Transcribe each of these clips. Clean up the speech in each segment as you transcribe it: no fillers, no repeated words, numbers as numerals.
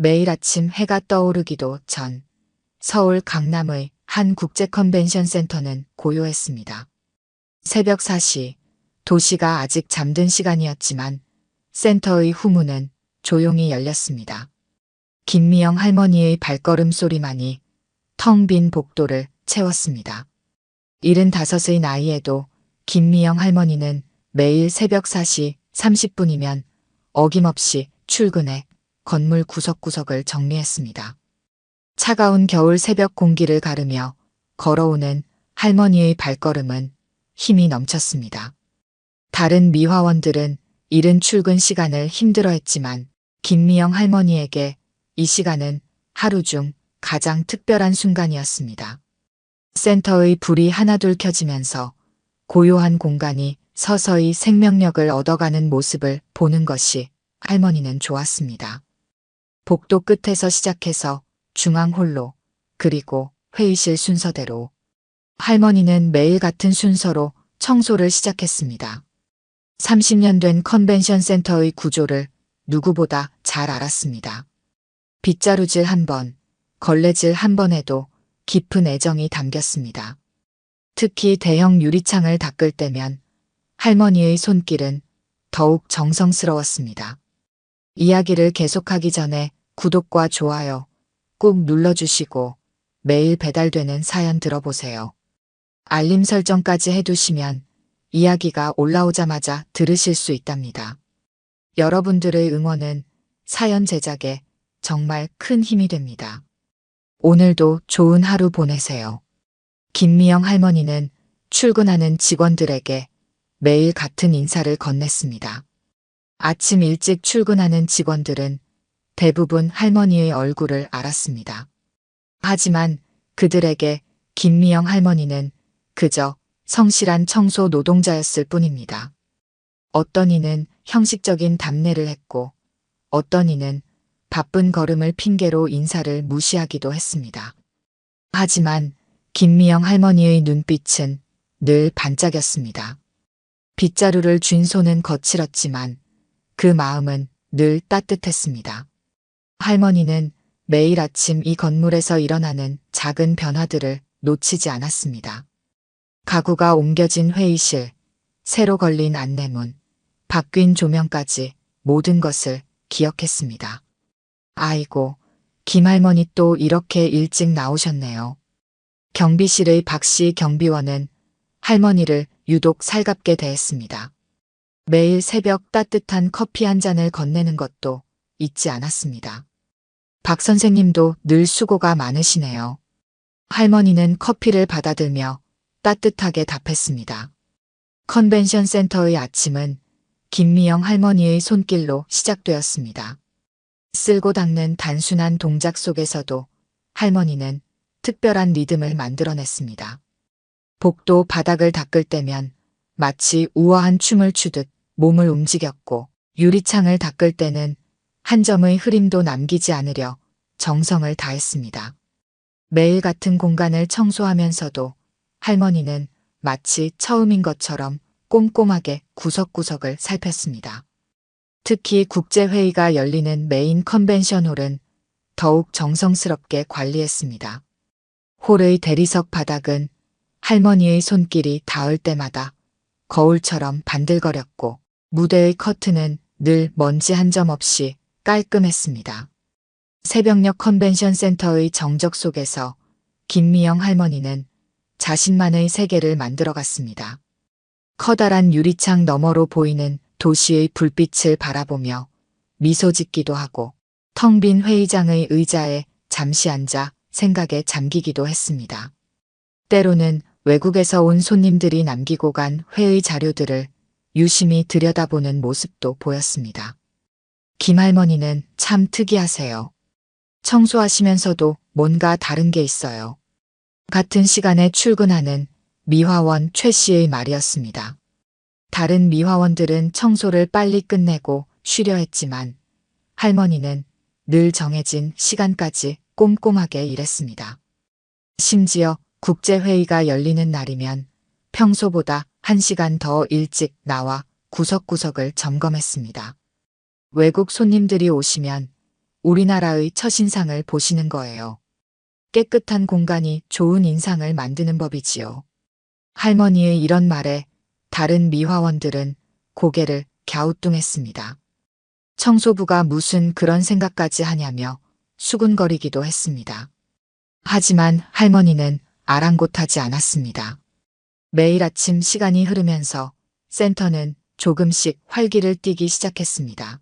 매일 아침 해가 떠오르기도 전 서울 강남의 한 국제 컨벤션 센터는 고요했습니다. 새벽 4시, 도시가 아직 잠든 시간이었지만 센터의 후문은 조용히 열렸습니다. 김미영 할머니의 발걸음 소리만이 텅 빈 복도를 채웠습니다. 75의 나이에도 김미영 할머니는 매일 새벽 4시 30분이면 어김없이 출근해 건물 구석구석을 정리했습니다. 차가운 겨울 새벽 공기를 가르며 걸어오는 할머니의 발걸음은 힘이 넘쳤습니다. 다른 미화원들은 이른 출근 시간을 힘들어했지만 김미영 할머니에게 이 시간은 하루 중 가장 특별한 순간이었습니다. 센터의 불이 하나둘 켜지면서 고요한 공간이 서서히 생명력을 얻어가는 모습을 보는 것이 할머니는 좋았습니다. 복도 끝에서 시작해서 중앙홀로, 그리고 회의실 순서대로 할머니는 매일 같은 순서로 청소를 시작했습니다. 30년 된 컨벤션 센터의 구조를 누구보다 잘 알았습니다. 빗자루질 한 번, 걸레질 한 번에도 깊은 애정이 담겼습니다. 특히 대형 유리창을 닦을 때면 할머니의 손길은 더욱 정성스러웠습니다. 이야기를 계속하기 전에 구독과 좋아요 꾹 눌러주시고 매일 배달되는 사연 들어보세요. 알림 설정까지 해두시면 이야기가 올라오자마자 들으실 수 있답니다. 여러분들의 응원은 사연 제작에 정말 큰 힘이 됩니다. 오늘도 좋은 하루 보내세요. 김미영 할머니는 출근하는 직원들에게 매일 같은 인사를 건넸습니다. 아침 일찍 출근하는 직원들은 대부분 할머니의 얼굴을 알았습니다. 하지만 그들에게 김미영 할머니는 그저 성실한 청소 노동자였을 뿐입니다. 어떤 이는 형식적인 답례를 했고 어떤 이는 바쁜 걸음을 핑계로 인사를 무시하기도 했습니다. 하지만 김미영 할머니의 눈빛은 늘 반짝였습니다. 빗자루를 쥔 손은 거칠었지만 그 마음은 늘 따뜻했습니다. 할머니는 매일 아침 이 건물에서 일어나는 작은 변화들을 놓치지 않았습니다. 가구가 옮겨진 회의실, 새로 걸린 안내문, 바뀐 조명까지 모든 것을 기억했습니다. 아이고, 김할머니 또 이렇게 일찍 나오셨네요. 경비실의 박씨 경비원은 할머니를 유독 살갑게 대했습니다. 매일 새벽 따뜻한 커피 한 잔을 건네는 것도 잊지 않았습니다. 박 선생님도 늘 수고가 많으시네요. 할머니는 커피를 받아들며 따뜻하게 답했습니다. 컨벤션 센터의 아침은 김미영 할머니의 손길로 시작되었습니다. 쓸고 닦는 단순한 동작 속에서도 할머니는 특별한 리듬을 만들어냈습니다. 복도 바닥을 닦을 때면 마치 우아한 춤을 추듯 몸을 움직였고 유리창을 닦을 때는 한 점의 흐림도 남기지 않으려 정성을 다했습니다. 매일 같은 공간을 청소하면서도 할머니는 마치 처음인 것처럼 꼼꼼하게 구석구석을 살폈습니다. 특히 국제회의가 열리는 메인 컨벤션 홀은 더욱 정성스럽게 관리했습니다. 홀의 대리석 바닥은 할머니의 손길이 닿을 때마다 거울처럼 반들거렸고 무대의 커튼은 늘 먼지 한 점 없이 깔끔했습니다. 새벽녘 컨벤션 센터의 정적 속에서 김미영 할머니는 자신만의 세계를 만들어갔습니다. 커다란 유리창 너머로 보이는 도시의 불빛을 바라보며 미소 짓기도 하고 텅 빈 회의장의 의자에 잠시 앉아 생각에 잠기기도 했습니다. 때로는 외국에서 온 손님들이 남기고 간 회의 자료들을 유심히 들여다보는 모습도 보였습니다. 김할머니는 참 특이하세요. 청소하시면서도 뭔가 다른 게 있어요. 같은 시간에 출근하는 미화원 최 씨의 말이었습니다. 다른 미화원들은 청소를 빨리 끝내고 쉬려 했지만 할머니는 늘 정해진 시간까지 꼼꼼하게 일했습니다. 심지어 국제회의가 열리는 날이면 평소보다 1시간 더 일찍 나와 구석구석을 점검했습니다. 외국 손님들이 오시면 우리나라의 첫인상을 보시는 거예요. 깨끗한 공간이 좋은 인상을 만드는 법이지요. 할머니의 이런 말에 다른 미화원들은 고개를 갸우뚱했습니다. 청소부가 무슨 그런 생각까지 하냐며 수군거리기도 했습니다. 하지만 할머니는 아랑곳하지 않았습니다. 매일 아침 시간이 흐르면서 센터는 조금씩 활기를 띠기 시작했습니다.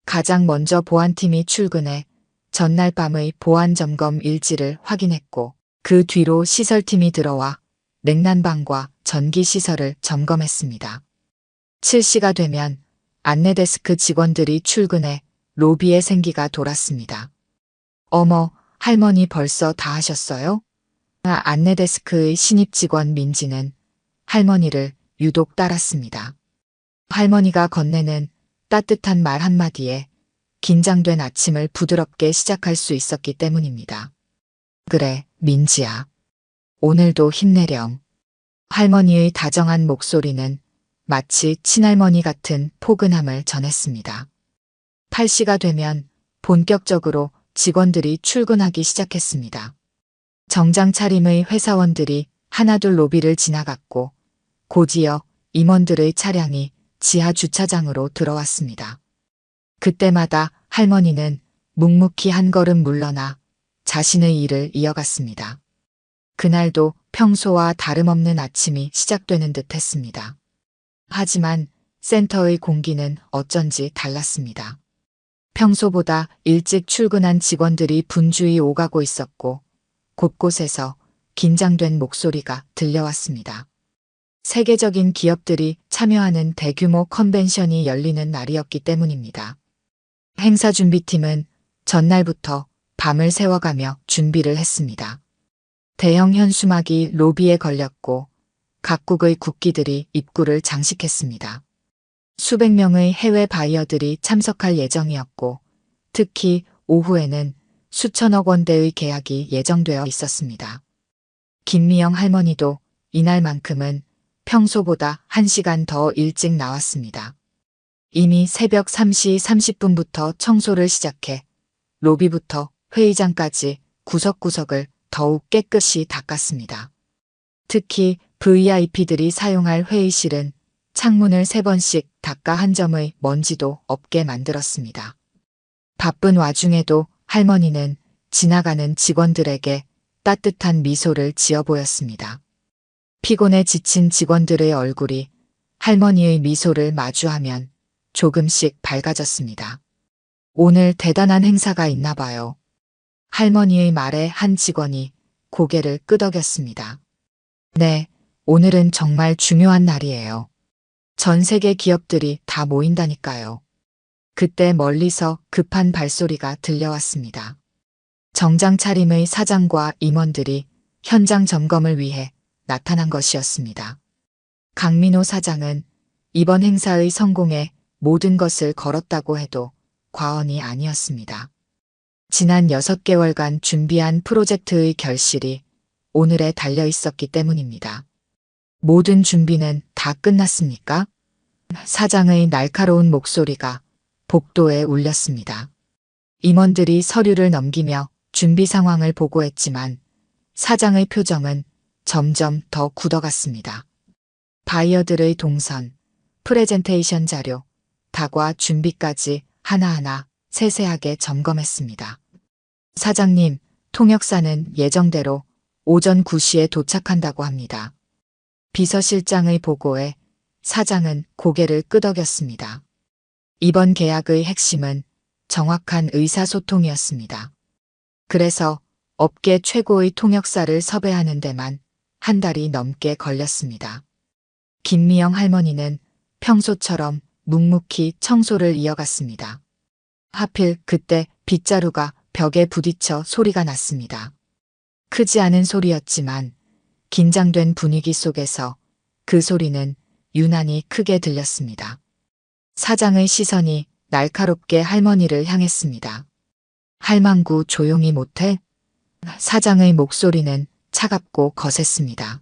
가장 먼저 보안팀이 출근해 전날 밤의 보안 점검 일지를 확인했고 그 뒤로 시설팀이 들어와 냉난방과 전기 시설을 점검했습니다. 7시가 되면 안내데스크 직원들이 출근해 로비에 생기가 돌았습니다. 어머, 할머니 벌써 다 하셨어요? 안내데스크의 신입 직원 민지는 할머니를 유독 따랐습니다. 할머니가 건네는 따뜻한 말 한마디에 긴장된 아침을 부드럽게 시작할 수 있었기 때문입니다. 그래, 민지야. 오늘도 힘내렴. 할머니의 다정한 목소리는 마치 친할머니 같은 포근함을 전했습니다. 8시가 되면 본격적으로 직원들이 출근하기 시작했습니다. 정장 차림의 회사원들이 하나둘 로비를 지나갔고 곧이어 임원들의 차량이 지하 주차장으로 들어왔습니다. 그때마다 할머니는 묵묵히 한 걸음 물러나 자신의 일을 이어갔습니다. 그날도 평소와 다름없는 아침이 시작되는 듯 했습니다. 하지만 센터의 공기는 어쩐지 달랐습니다. 평소보다 일찍 출근한 직원들이 분주히 오가고 있었고 곳곳에서 긴장된 목소리가 들려왔습니다. 세계적인 기업들이 참여하는 대규모 컨벤션이 열리는 날이었기 때문입니다. 행사 준비팀은 전날부터 밤을 새워가며 준비를 했습니다. 대형 현수막이 로비에 걸렸고 각국의 국기들이 입구를 장식했습니다. 수백 명의 해외 바이어들이 참석할 예정이었고 특히 오후에는 수천억 원대의 계약이 예정되어 있었습니다. 김미영 할머니도 이날만큼은 평소보다 1시간 더 일찍 나왔습니다. 이미 새벽 3시 30분부터 청소를 시작해 로비부터 회의장까지 구석구석을 더욱 깨끗이 닦았습니다. 특히 VIP들이 사용할 회의실은 창문을 3번씩 닦아 한 점의 먼지도 없게 만들었습니다. 바쁜 와중에도 할머니는 지나가는 직원들에게 따뜻한 미소를 지어 보였습니다. 피곤에 지친 직원들의 얼굴이 할머니의 미소를 마주하면 조금씩 밝아졌습니다. 오늘 대단한 행사가 있나 봐요. 할머니의 말에 한 직원이 고개를 끄덕였습니다. 네, 오늘은 정말 중요한 날이에요. 전 세계 기업들이 다 모인다니까요. 그때 멀리서 급한 발소리가 들려왔습니다. 정장 차림의 사장과 임원들이 현장 점검을 위해 나타난 것이었습니다. 강민호 사장은 이번 행사의 성공에 모든 것을 걸었다고 해도 과언이 아니었습니다. 지난 6개월간 준비한 프로젝트의 결실이 오늘에 달려 있었기 때문입니다. 모든 준비는 다 끝났습니까? 사장의 날카로운 목소리가 복도에 울렸습니다. 임원들이 서류를 넘기며 준비 상황을 보고했지만 사장의 표정은 점점 더 굳어갔습니다. 바이어들의 동선, 프레젠테이션 자료, 다과 준비까지 하나하나 세세하게 점검했습니다. 사장님, 통역사는 예정대로 오전 9시에 도착한다고 합니다. 비서실장의 보고에 사장은 고개를 끄덕였습니다. 이번 계약의 핵심은 정확한 의사소통이었습니다. 그래서 업계 최고의 통역사를 섭외하는 데만 한 달이 넘게 걸렸습니다. 김미영 할머니는 평소처럼 묵묵히 청소를 이어갔습니다. 하필 그때 빗자루가 벽에 부딪혀 소리가 났습니다. 크지 않은 소리였지만 긴장된 분위기 속에서 그 소리는 유난히 크게 들렸습니다. 사장의 시선이 날카롭게 할머니를 향했습니다. 할망구 조용히 못해? 사장의 목소리는 차갑고 거셌습니다.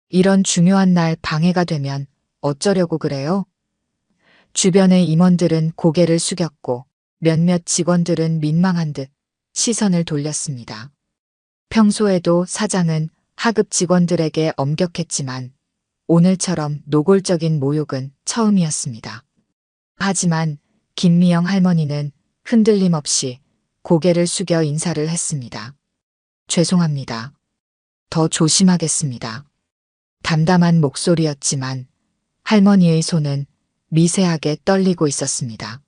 이런 중요한 날 방해가 되면 어쩌려고 그래요? 주변의 임원들은 고개를 숙였고 몇몇 직원들은 민망한 듯 시선을 돌렸습니다. 평소에도 사장은 하급 직원들에게 엄격했지만 오늘처럼 노골적인 모욕은 처음이었습니다. 하지만 김미영 할머니는 흔들림 없이 고개를 숙여 인사를 했습니다. 죄송합니다. 더 조심하겠습니다. 담담한 목소리였지만 할머니의 손은 미세하게 떨리고 있었습니다.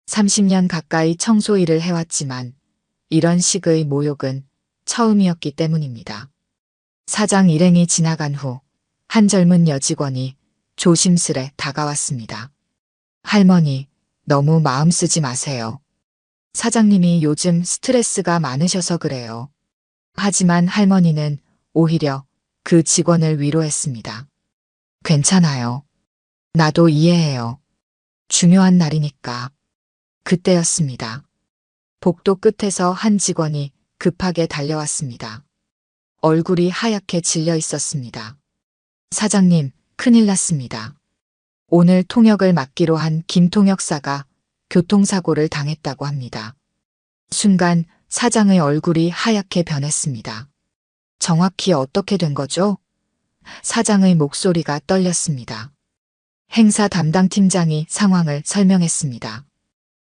30년 가까이 청소 일을 해왔지만 이런 식의 모욕은 처음이었기 때문입니다. 사장 일행이 지나간 후 한 젊은 여직원이 조심스레 다가왔습니다. 할머니, 너무 마음 쓰지 마세요. 사장님이 요즘 스트레스가 많으셔서 그래요. 하지만 할머니는 오히려 그 직원을 위로했습니다. 괜찮아요. 나도 이해해요. 중요한 날이니까. 그때였습니다. 복도 끝에서 한 직원이 급하게 달려왔습니다. 얼굴이 하얗게 질려 있었습니다. 사장님, 큰일 났습니다. 오늘 통역을 맡기로 한 김통역사가 교통사고를 당했다고 합니다. 순간 사장의 얼굴이 하얗게 변했습니다. 정확히 어떻게 된 거죠? 사장의 목소리가 떨렸습니다. 행사 담당 팀장이 상황을 설명했습니다.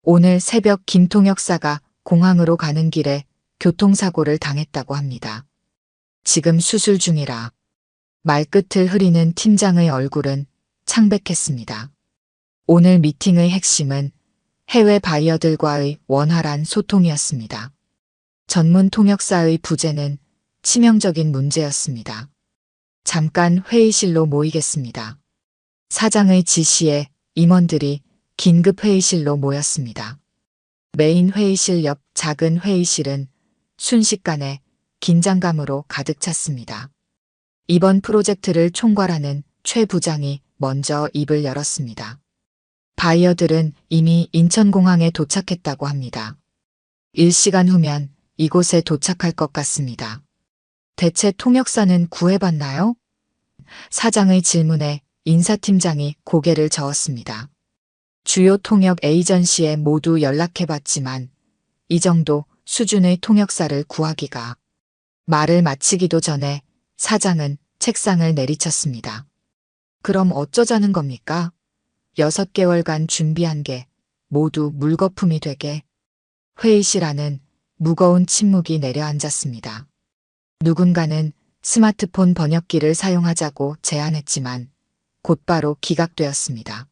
오늘 새벽 김통역사가 공항으로 가는 길에 교통사고를 당했다고 합니다. 지금 수술 중이라. 말끝을 흐리는 팀장의 얼굴은 창백했습니다. 오늘 미팅의 핵심은 해외 바이어들과의 원활한 소통이었습니다. 전문 통역사의 부재는 치명적인 문제였습니다. 잠깐 회의실로 모이겠습니다. 사장의 지시에 임원들이 긴급 회의실로 모였습니다. 메인 회의실 옆 작은 회의실은 순식간에 긴장감으로 가득 찼습니다. 이번 프로젝트를 총괄하는 최 부장이 먼저 입을 열었습니다. 바이어들은 이미 인천공항에 도착했다고 합니다. 1시간 후면 이곳에 도착할 것 같습니다. 대체 통역사는 구해봤나요? 사장의 질문에 인사팀장이 고개를 저었습니다. 주요 통역 에이전시에 모두 연락해봤지만 이 정도 수준의 통역사를 구하기가. 말을 마치기도 전에 사장은 책상을 내리쳤습니다. 그럼 어쩌자는 겁니까? 6개월간 준비한 게 모두 물거품이 되게. 회의실 안은 무거운 침묵이 내려앉았습니다. 누군가는 스마트폰 번역기를 사용하자고 제안했지만 곧바로 기각되었습니다.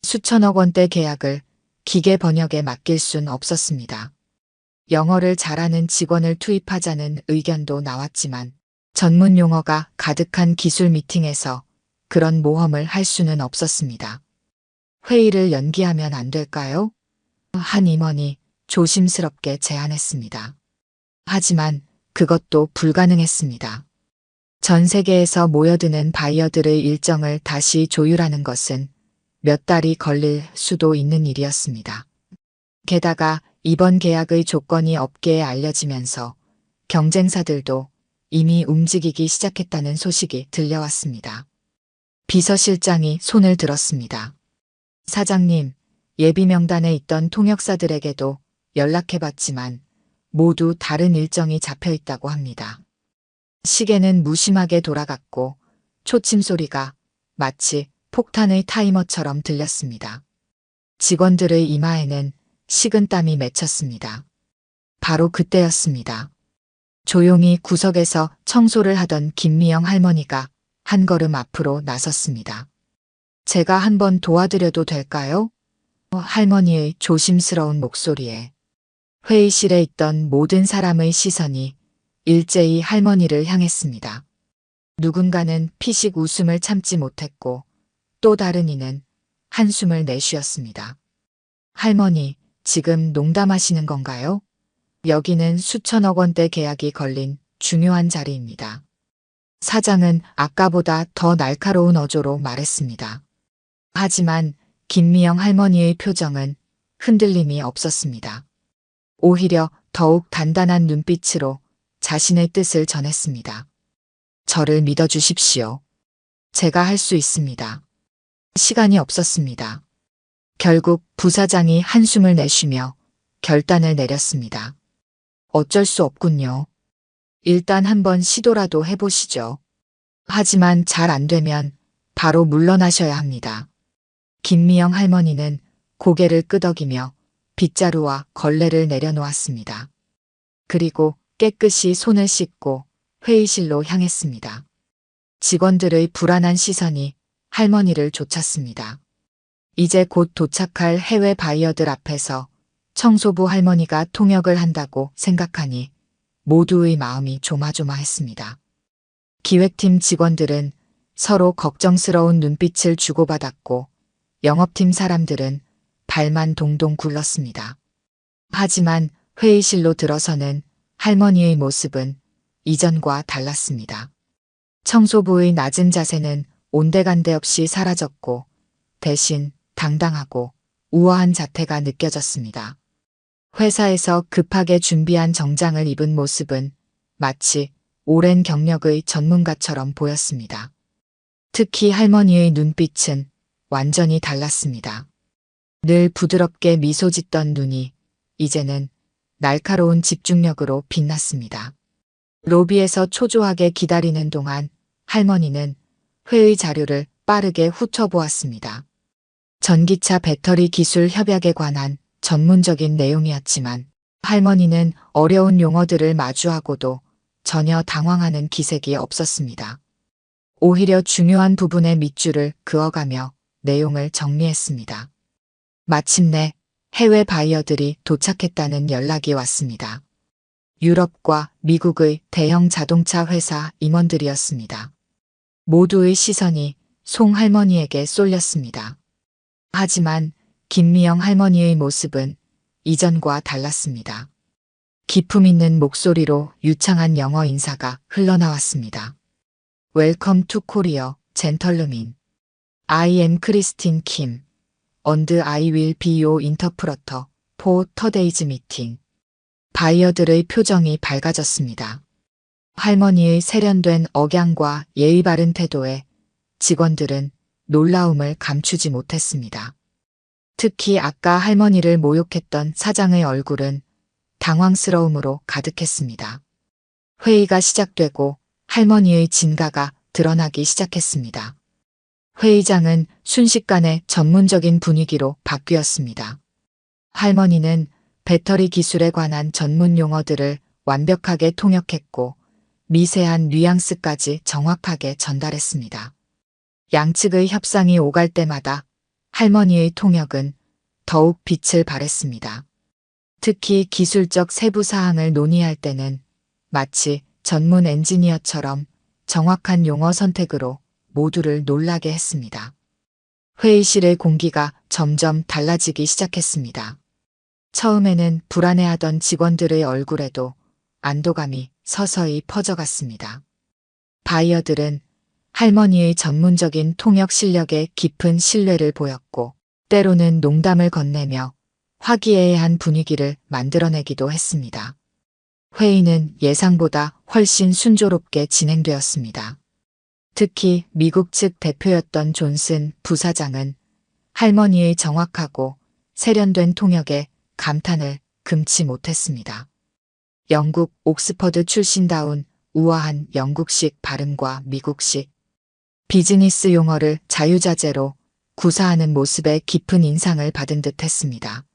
수천억 원대 계약을 기계 번역에 맡길 순 없었습니다. 영어를 잘하는 직원을 투입하자는 의견도 나왔지만 전문 용어가 가득한 기술 미팅에서 그런 모험을 할 수는 없었습니다. 회의를 연기하면 안 될까요? 한 임원이 조심스럽게 제안했습니다. 하지만 그것도 불가능했습니다. 전 세계에서 모여드는 바이어들의 일정을 다시 조율하는 것은 몇 달이 걸릴 수도 있는 일이었습니다. 게다가 이번 계약의 조건이 업계에 알려지면서 경쟁사들도 이미 움직이기 시작했다는 소식이 들려왔습니다. 비서실장이 손을 들었습니다. 사장님, 예비 명단에 있던 통역사들에게도 연락해봤지만 모두 다른 일정이 잡혀있다고 합니다. 시계는 무심하게 돌아갔고 초침 소리가 마치 폭탄의 타이머처럼 들렸습니다. 직원들의 이마에는 식은땀이 맺혔습니다. 바로 그때였습니다. 조용히 구석에서 청소를 하던 김미영 할머니가 한 걸음 앞으로 나섰습니다. 제가 한번 도와드려도 될까요? 할머니의 조심스러운 목소리에 회의실에 있던 모든 사람의 시선이 일제히 할머니를 향했습니다. 누군가는 피식 웃음을 참지 못했고 또 다른 이는 한숨을 내쉬었습니다. 할머니, 지금 농담하시는 건가요? 여기는 수천억 원대 계약이 걸린 중요한 자리입니다. 사장은 아까보다 더 날카로운 어조로 말했습니다. 하지만 김미영 할머니의 표정은 흔들림이 없었습니다. 오히려 더욱 단단한 눈빛으로 자신의 뜻을 전했습니다. 저를 믿어주십시오. 제가 할 수 있습니다. 시간이 없었습니다. 결국 부사장이 한숨을 내쉬며 결단을 내렸습니다. 어쩔 수 없군요. 일단 한번 시도라도 해보시죠. 하지만 잘 안 되면 바로 물러나셔야 합니다. 김미영 할머니는 고개를 끄덕이며 빗자루와 걸레를 내려놓았습니다. 그리고 깨끗이 손을 씻고 회의실로 향했습니다. 직원들의 불안한 시선이 할머니를 쫓았습니다. 이제 곧 도착할 해외 바이어들 앞에서 청소부 할머니가 통역을 한다고 생각하니 모두의 마음이 조마조마했습니다. 기획팀 직원들은 서로 걱정스러운 눈빛을 주고받았고 영업팀 사람들은 발만 동동 굴렀습니다. 하지만 회의실로 들어서는 할머니의 모습은 이전과 달랐습니다. 청소부의 낮은 자세는 온데간데 없이 사라졌고 대신 당당하고 우아한 자태가 느껴졌습니다. 회사에서 급하게 준비한 정장을 입은 모습은 마치 오랜 경력의 전문가처럼 보였습니다. 특히 할머니의 눈빛은 완전히 달랐습니다. 늘 부드럽게 미소 짓던 눈이 이제는 날카로운 집중력으로 빛났습니다. 로비에서 초조하게 기다리는 동안 할머니는 회의 자료를 빠르게 훑어보았습니다. 전기차 배터리 기술 협약에 관한 전문적인 내용이었지만 할머니는 어려운 용어들을 마주하고도 전혀 당황하는 기색이 없었습니다. 오히려 중요한 부분에 밑줄을 그어가며 내용을 정리했습니다. 마침내 해외 바이어들이 도착했다는 연락이 왔습니다. 유럽과 미국의 대형 자동차 회사 임원들이었습니다. 모두의 시선이 송 할머니에게 쏠렸습니다. 하지만 김미영 할머니의 모습은 이전과 달랐습니다. 기품 있는 목소리로 유창한 영어 인사가 흘러나왔습니다. Welcome to Korea, gentlemen. I am Christine Kim, and I will be your interpreter for today's meeting. 바이어들의 표정이 밝아졌습니다. 할머니의 세련된 억양과 예의 바른 태도에 직원들은 놀라움을 감추지 못했습니다. 특히 아까 할머니를 모욕했던 사장의 얼굴은 당황스러움으로 가득했습니다. 회의가 시작되고 할머니의 진가가 드러나기 시작했습니다. 회의장은 순식간에 전문적인 분위기로 바뀌었습니다. 할머니는 배터리 기술에 관한 전문 용어들을 완벽하게 통역했고 미세한 뉘앙스까지 정확하게 전달했습니다. 양측의 협상이 오갈 때마다 할머니의 통역은 더욱 빛을 발했습니다. 특히 기술적 세부 사항을 논의할 때는 마치 전문 엔지니어처럼 정확한 용어 선택으로 모두를 놀라게 했습니다. 회의실의 공기가 점점 달라지기 시작했습니다. 처음에는 불안해하던 직원들의 얼굴에도 안도감이 서서히 퍼져갔습니다. 바이어들은 할머니의 전문적인 통역 실력에 깊은 신뢰를 보였고 때로는 농담을 건네며 화기애애한 분위기를 만들어내기도 했습니다. 회의는 예상보다 훨씬 순조롭게 진행되었습니다. 특히 미국 측 대표였던 존슨 부사장은 할머니의 정확하고 세련된 통역에 감탄을 금치 못했습니다. 영국 옥스퍼드 출신다운 우아한 영국식 발음과 미국식 비즈니스 용어를 자유자재로 구사하는 모습에 깊은 인상을 받은 듯 했습니다.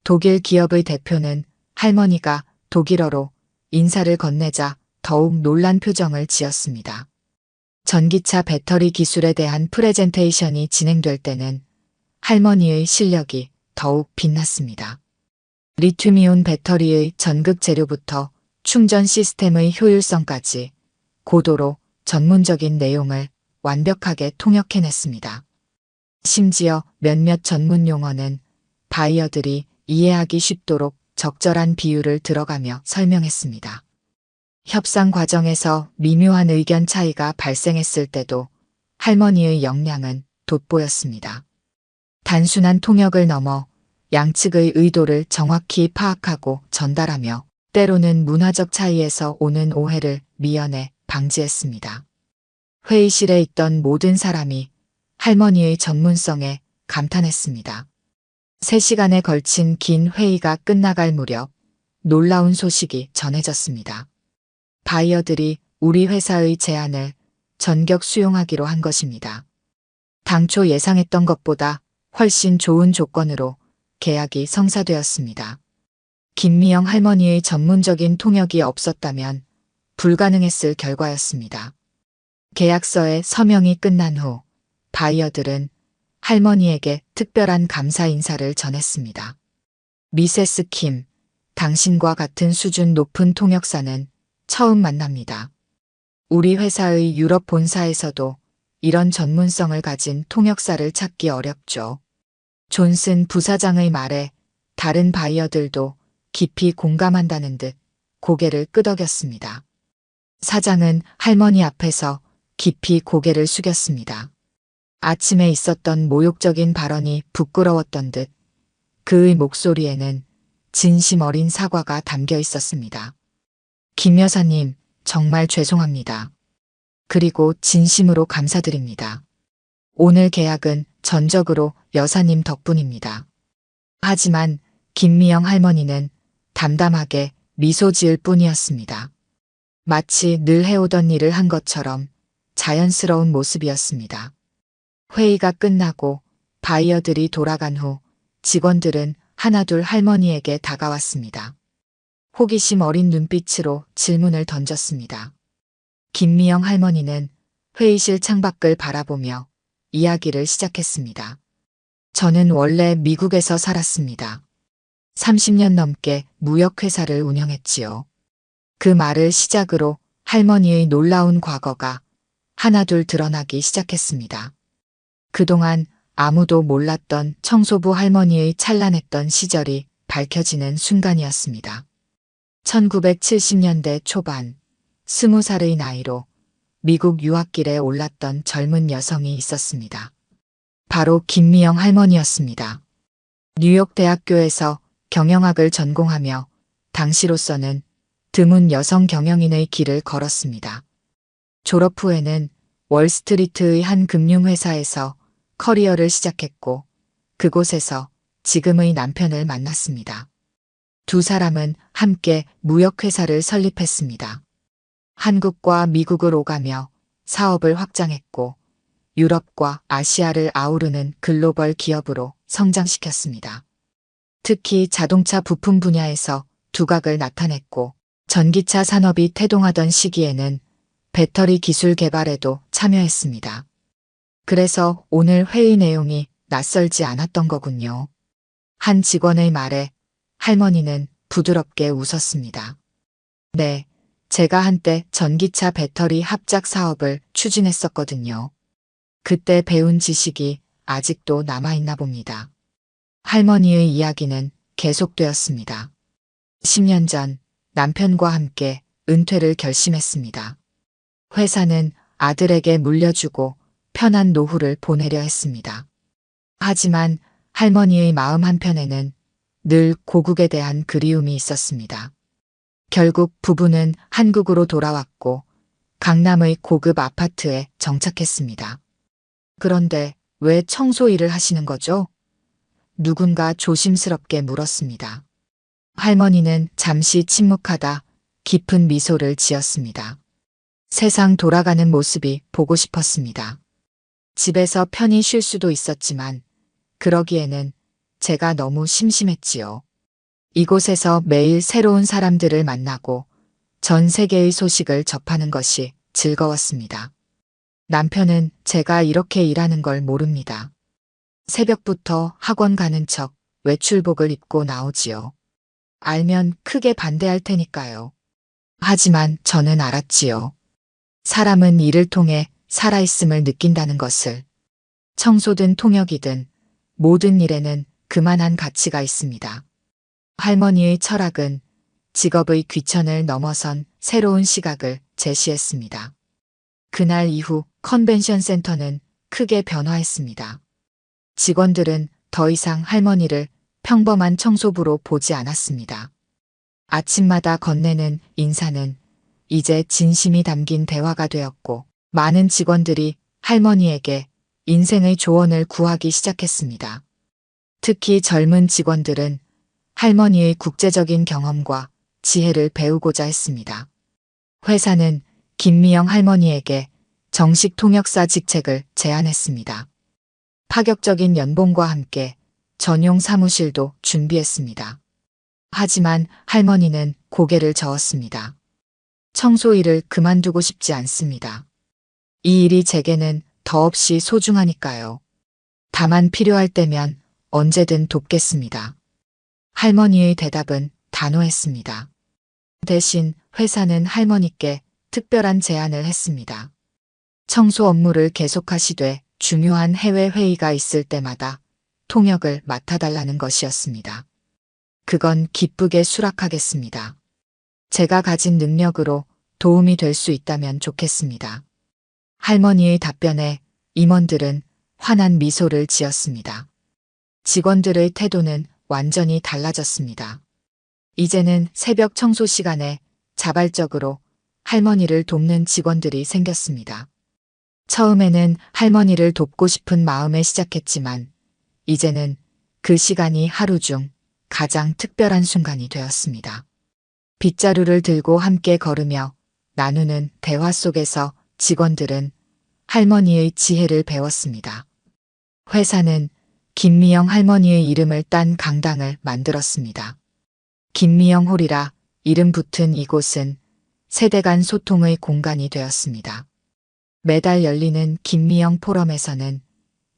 독일 기업의 대표는 할머니가 독일어로 인사를 건네자 더욱 놀란 표정을 지었습니다. 전기차 배터리 기술에 대한 프레젠테이션이 진행될 때는 할머니의 실력이 더욱 빛났습니다. 리튬이온 배터리의 전극 재료부터 충전 시스템의 효율성까지 고도로 전문적인 내용을 완벽하게 통역해냈습니다. 심지어 몇몇 전문 용어는 바이어들이 이해하기 쉽도록 적절한 비유를 들어가며 설명했습니다. 협상 과정에서 미묘한 의견 차이가 발생했을 때도 할머니의 역량은 돋보였습니다. 단순한 통역을 넘어 양측의 의도를 정확히 파악하고 전달하며 때로는 문화적 차이에서 오는 오해를 미연에 방지했습니다. 회의실에 있던 모든 사람이 할머니의 전문성에 감탄했습니다. 3시간에 걸친 긴 회의가 끝나갈 무렵 놀라운 소식이 전해졌습니다. 바이어들이 우리 회사의 제안을 전격 수용하기로 한 것입니다. 당초 예상했던 것보다 훨씬 좋은 조건으로 계약이 성사되었습니다. 김미영 할머니의 전문적인 통역이 없었다면 불가능했을 결과였습니다. 계약서에 서명이 끝난 후 바이어들은 할머니에게 특별한 감사 인사를 전했습니다. 미세스 킴, 당신과 같은 수준 높은 통역사는 처음 만납니다. 우리 회사의 유럽 본사에서도 이런 전문성을 가진 통역사를 찾기 어렵죠. 존슨 부사장의 말에 다른 바이어들도 깊이 공감한다는 듯 고개를 끄덕였습니다. 사장은 할머니 앞에서 깊이 고개를 숙였습니다. 아침에 있었던 모욕적인 발언이 부끄러웠던 듯 그의 목소리에는 진심 어린 사과가 담겨 있었습니다. 김 여사님, 정말 죄송합니다. 그리고 진심으로 감사드립니다. 오늘 계약은 전적으로 여사님 덕분입니다. 하지만 김미영 할머니는 담담하게 미소 지을 뿐이었습니다. 마치 늘 해오던 일을 한 것처럼 자연스러운 모습이었습니다. 회의가 끝나고 바이어들이 돌아간 후 직원들은 하나둘 할머니에게 다가왔습니다. 호기심 어린 눈빛으로 질문을 던졌습니다. 김미영 할머니는 회의실 창밖을 바라보며 이야기를 시작했습니다. 저는 원래 미국에서 살았습니다. 30년 넘게 무역회사를 운영했지요. 그 말을 시작으로 할머니의 놀라운 과거가 하나둘 드러나기 시작했습니다. 그동안 아무도 몰랐던 청소부 할머니의 찬란했던 시절이 밝혀지는 순간이었습니다. 1970년대 초반 20살의 나이로 미국 유학길에 올랐던 젊은 여성이 있었습니다. 바로 김미영 할머니였습니다. 뉴욕 대학교에서 경영학을 전공하며 당시로서는 드문 여성 경영인의 길을 걸었습니다. 졸업 후에는 월스트리트의 한 금융회사에서 커리어를 시작했고 그곳에서 지금의 남편을 만났습니다. 두 사람은 함께 무역회사를 설립했습니다. 한국과 미국을 오가며 사업을 확장했고 유럽과 아시아를 아우르는 글로벌 기업으로 성장시켰습니다. 특히 자동차 부품 분야에서 두각을 나타냈고 전기차 산업이 태동하던 시기에는 배터리 기술 개발에도 참여했습니다. 그래서 오늘 회의 내용이 낯설지 않았던 거군요. 한 직원의 말에 할머니는 부드럽게 웃었습니다. 네, 제가 한때 전기차 배터리 합작 사업을 추진했었거든요. 그때 배운 지식이 아직도 남아있나 봅니다. 할머니의 이야기는 계속되었습니다. 10년 전 남편과 함께 은퇴를 결심했습니다. 회사는 아들에게 물려주고 편한 노후를 보내려 했습니다. 하지만 할머니의 마음 한편에는 늘 고국에 대한 그리움이 있었습니다. 결국 부부는 한국으로 돌아왔고 강남의 고급 아파트에 정착했습니다. 그런데 왜 청소 일을 하시는 거죠? 누군가 조심스럽게 물었습니다. 할머니는 잠시 침묵하다 깊은 미소를 지었습니다. 세상 돌아가는 모습이 보고 싶었습니다. 집에서 편히 쉴 수도 있었지만 그러기에는 제가 너무 심심했지요. 이곳에서 매일 새로운 사람들을 만나고 전 세계의 소식을 접하는 것이 즐거웠습니다. 남편은 제가 이렇게 일하는 걸 모릅니다. 새벽부터 학원 가는 척 외출복을 입고 나오지요. 알면 크게 반대할 테니까요. 하지만 저는 알았지요. 사람은 일을 통해 살아있음을 느낀다는 것을. 청소든 통역이든 모든 일에는 그만한 가치가 있습니다. 할머니의 철학은 직업의 귀천을 넘어선 새로운 시각을 제시했습니다. 그날 이후 컨벤션 센터는 크게 변화했습니다. 직원들은 더 이상 할머니를 평범한 청소부로 보지 않았습니다. 아침마다 건네는 인사는 이제 진심이 담긴 대화가 되었고 많은 직원들이 할머니에게 인생의 조언을 구하기 시작했습니다. 특히 젊은 직원들은 할머니의 국제적인 경험과 지혜를 배우고자 했습니다. 회사는 김미영 할머니에게 정식 통역사 직책을 제안했습니다. 파격적인 연봉과 함께 전용 사무실도 준비했습니다. 하지만 할머니는 고개를 저었습니다. 청소 일을 그만두고 싶지 않습니다. 이 일이 제게는 더없이 소중하니까요. 다만 필요할 때면 언제든 돕겠습니다. 할머니의 대답은 단호했습니다. 대신 회사는 할머니께 특별한 제안을 했습니다. 청소 업무를 계속하시되 중요한 해외 회의가 있을 때마다 통역을 맡아달라는 것이었습니다. 그건 기쁘게 수락하겠습니다. 제가 가진 능력으로 도움이 될 수 있다면 좋겠습니다. 할머니의 답변에 임원들은 환한 미소를 지었습니다. 직원들의 태도는 완전히 달라졌습니다. 이제는 새벽 청소 시간에 자발적으로 할머니를 돕는 직원들이 생겼습니다. 처음에는 할머니를 돕고 싶은 마음에 시작했지만 이제는 그 시간이 하루 중 가장 특별한 순간이 되었습니다. 빗자루를 들고 함께 걸으며 나누는 대화 속에서 직원들은 할머니의 지혜를 배웠습니다. 회사는 김미영 할머니의 이름을 딴 강당을 만들었습니다. 김미영 홀이라 이름 붙은 이곳은 세대 간 소통의 공간이 되었습니다. 매달 열리는 김미영 포럼에서는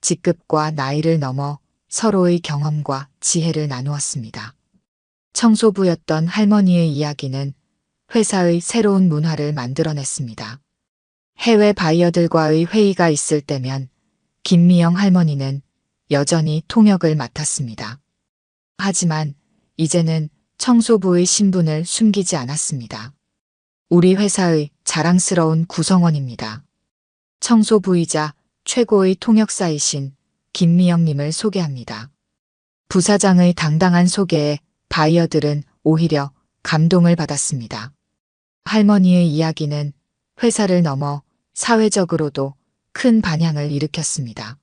직급과 나이를 넘어 서로의 경험과 지혜를 나누었습니다. 청소부였던 할머니의 이야기는 회사의 새로운 문화를 만들어냈습니다. 해외 바이어들과의 회의가 있을 때면 김미영 할머니는 여전히 통역을 맡았습니다. 하지만 이제는 청소부의 신분을 숨기지 않았습니다. 우리 회사의 자랑스러운 구성원입니다. 청소부이자 최고의 통역사이신 김미영님을 소개합니다. 부사장의 당당한 소개에 바이어들은 오히려 감동을 받았습니다. 할머니의 이야기는 회사를 넘어 사회적으로도 큰 반향을 일으켰습니다.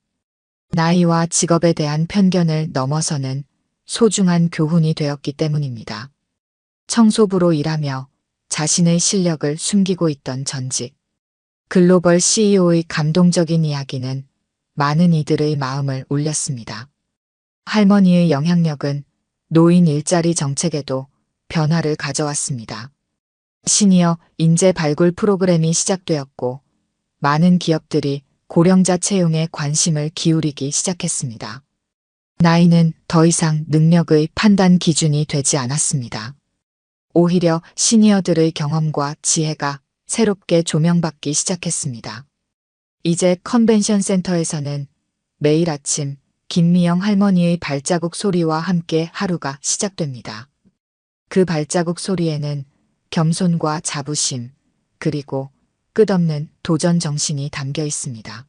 나이와 직업에 대한 편견을 넘어서는 소중한 교훈이 되었기 때문입니다. 청소부로 일하며 자신의 실력을 숨기고 있던 전직 글로벌 CEO의 감동적인 이야기는 많은 이들의 마음을 울렸습니다. 할머니의 영향력은 노인 일자리 정책에도 변화를 가져왔습니다. 시니어 인재 발굴 프로그램이 시작되었고 많은 기업들이 고령자 채용에 관심을 기울이기 시작했습니다. 나이는 더 이상 능력의 판단 기준이 되지 않았습니다. 오히려 시니어들의 경험과 지혜가 새롭게 조명받기 시작했습니다. 이제 컨벤션 센터에서는 매일 아침 김미영 할머니의 발자국 소리와 함께 하루가 시작됩니다. 그 발자국 소리에는 겸손과 자부심, 그리고 끝없는 도전 정신이 담겨 있습니다.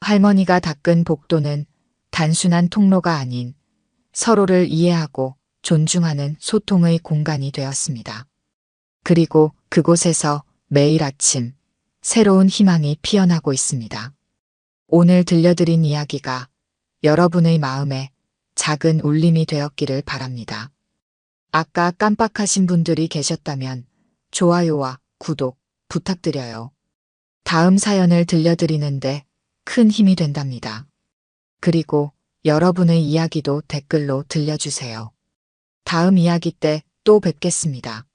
할머니가 닦은 복도는 단순한 통로가 아닌 서로를 이해하고 존중하는 소통의 공간이 되었습니다. 그리고 그곳에서 매일 아침 새로운 희망이 피어나고 있습니다. 오늘 들려드린 이야기가 여러분의 마음에 작은 울림이 되었기를 바랍니다. 아까 깜빡하신 분들이 계셨다면 좋아요와 구독 부탁드려요. 다음 사연을 들려드리는데 큰 힘이 된답니다. 그리고 여러분의 이야기도 댓글로 들려주세요. 다음 이야기 때 또 뵙겠습니다.